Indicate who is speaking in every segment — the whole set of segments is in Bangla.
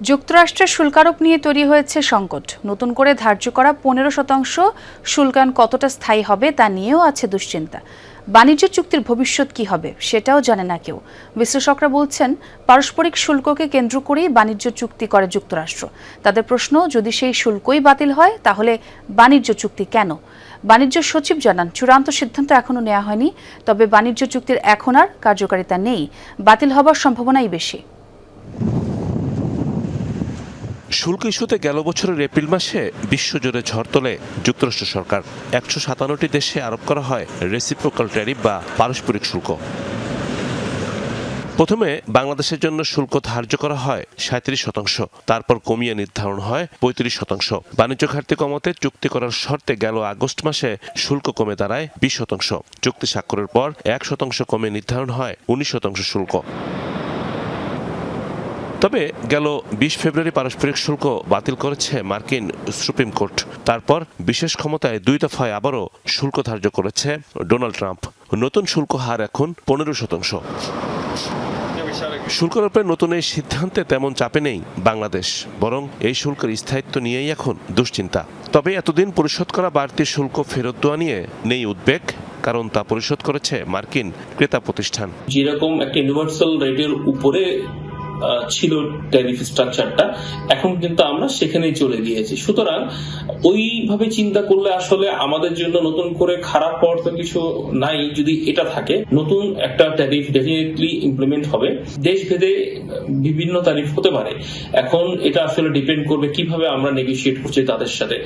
Speaker 1: যুক্তরাষ্ট্রের শুল্কারোপ নিয়ে তৈরি হয়েছে সংকট। নতুন করে ধার্য করা 15% শুল্কায়ন কতটা স্থায়ী হবে তা নিয়েও আছে দুশ্চিন্তা। বাণিজ্য চুক্তির ভবিষ্যৎ কি হবে সেটাও জানে না কেউ। বিশ্লেষকরা বলছেন, পারস্পরিক শুল্ককে কেন্দ্র করেই বাণিজ্য চুক্তি করে যুক্তরাষ্ট্র। তাদের প্রশ্ন, যদি সেই শুল্কই বাতিল হয় তাহলে বাণিজ্য চুক্তি কেন? বাণিজ্য সচিব জানান, চূড়ান্ত সিদ্ধান্ত এখনো নেওয়া হয়নি, তবে বাণিজ্য চুক্তির এখন আর কার্যকারিতা নেই, বাতিল হবার সম্ভাবনাই বেশি।
Speaker 2: শুল্ক ইস্যুতে গেল বছরের এপ্রিল মাসে বিশ্বজুড়ে ঝড় তোলে যুক্তরাষ্ট্র সরকার। 157টি দেশে আরোপ করা হয় রেসিপ্রোকাল ট্যারিফ বা পারস্পরিক শুল্ক। প্রথমে বাংলাদেশের জন্য শুল্ক ধার্য করা হয় 37%, তারপর কমিয়ে নির্ধারণ হয় 35%। বাণিজ্য ঘাটতি কমাতে চুক্তি করার শর্তে গেল আগস্ট মাসে শুল্ক কমে দাঁড়ায় 20%। চুক্তি স্বাক্ষরের পর 1% কমে নির্ধারণ হয় 19% শুল্ক। তবে গেল 20 ফেব্রুয়ারি পারস্পরিক শুল্ক বাতিল করেছে মার্কিন সুপ্রিম কোর্ট। তারপর বিশেষ ক্ষমতায় 2 দফায় আবারও শুল্ক ধার্য করেছে ডোনাল্ড ট্রাম্প। নতুন শুল্ক হার এখন 15%। শুল্ক আরোপের নতুন এই সিদ্ধান্তে তেমন চাপে নেই বাংলাদেশ, বরং এই শুল্কের স্থায়িত্ব নিয়েই এখন দুশ্চিন্তা। তবে এতদিন পরিশোধ করা বাড়তি শুল্ক ফেরত দেওয়া নিয়ে নেই উদ্বেগ, কারণ তা পরিশোধ করেছে মার্কিন ক্রেতা প্রতিষ্ঠান।
Speaker 3: যেরকম একটা ইউনিভার্সাল রেটের উপরে ছিল ট্যারিফ স্ট্রাকচারটা, এখন কিন্তু আমরা সেখানেই চলে গিয়েছি। সুতরাং ওইভাবে চিন্তা করলে আসলে আমাদের জন্য নতুন করে খারাপ হওয়ার তো কিছু নাই। যদি এটা থাকে, নতুন একটা ট্যারিফ ডেফিনেটলি ইমপ্লিমেন্ট হবে। দেশভেদে বিভিন্ন ট্যারিফ হতে পারে, এখন এটা আসলে ডিপেন্ড করবে কিভাবে আমরা নেগোশিয়েট করছি তাদের সাথে।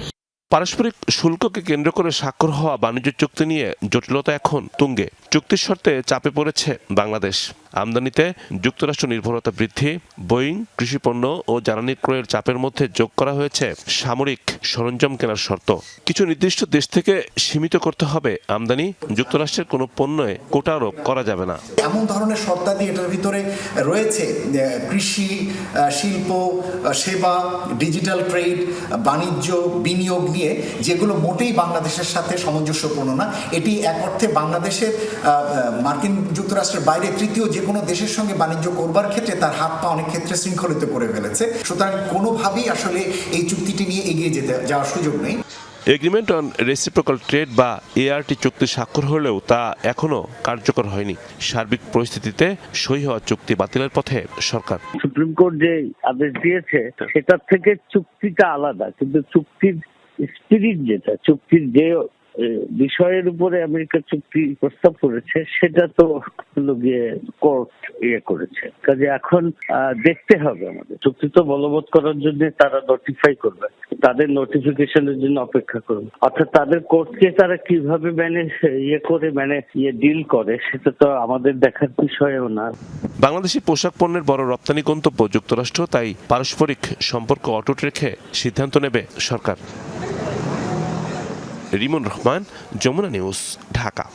Speaker 2: পারস্পরিক শুল্ককে কেন্দ্র করে স্বাক্ষর হওয়া বাণিজ্য চুক্তি নিয়ে জটিলতা এখন তুঙ্গে। চুক্তির শর্তে চাপে পড়েছে বাংলাদেশ। আমদানিতে যুক্তরাষ্ট্র নির্ভরতা বৃদ্ধি, বোয়িং, কৃষিপণ্য ও জ্বালানি ক্রয়ের চাপের মধ্যে যোগ করা হয়েছে সামরিক সরঞ্জাম কেনার শর্ত। কিছু নির্দিষ্ট দেশ থেকে সীমিত করতে হবে আমদানি, যুক্তরাষ্ট্রের কোনো পণ্যে কোটা আরোপ করা যাবে না।
Speaker 4: এমন ধরনের শর্তাদি এটার ভিতরে রয়েছে, কৃষি, শিল্প, সেবা, ডিজিটাল ট্রেড, বাণিজ্য, বিনিয়োগ নিয়ে, যেগুলো মোটেই বাংলাদেশের সাথে সামঞ্জস্যপূর্ণ না। এটি এক অর্থে বাংলাদেশের মার্কিন যুক্তরাষ্ট্রের বাইরে তৃতীয় যে কোনো দেশের সঙ্গে বাণিজ্য করবার ক্ষেত্রে তার হাত পা অনেক ক্ষেত্রে শৃঙ্খলিত করে ফেলেছে। সুতরাং কোনোভাবেই আসলে এই চুক্তিটি নিয়ে এগিয়ে যাওয়ার সুযোগ নেই।
Speaker 2: এগ্রিমেন্ট অন রেসিপ্রোকাল ট্রেড বা এআরটি চুক্তি স্বাক্ষর হলেও তা এখনো কার্যকর হয়নি। সার্বিক পরিস্থিতিতে সই হওয়া চুক্তি বাতিলের পথে সরকার।
Speaker 5: সুপ্রিম কোর্ট যে আদেশ দিয়েছে সেটার থেকে চুক্তিটা আলাদা, কিন্তু চুক্তির স্পিরিট যেটা, চুক্তির যে বিষয়ের উপরে আমেরিকা চুক্তি প্রস্তাব করেছে সেটা তো গিয়ে কোর্ট করেছে। কাজে এখন দেখতে হবে, আমাদের চুক্তি তো বলবৎ করার জন্য তারা নোটিফাই করবে, তাদের নোটিফিকেশনের জন্য অপেক্ষা করবে। অর্থাৎ তাদের কোর্টকে তারা কিভাবে ডিল করে সেটা তো আমাদের দেখার বিষয়ও না।
Speaker 2: বাংলাদেশি পোশাক পণ্যের বড় রপ্তানি গন্তব্য যুক্তরাষ্ট্র, তাই পারস্পরিক সম্পর্ক অটুট রেখে সিদ্ধান্ত নেবে সরকার। রিমন রহমান, যমুনা নিউজ, ঢাকা।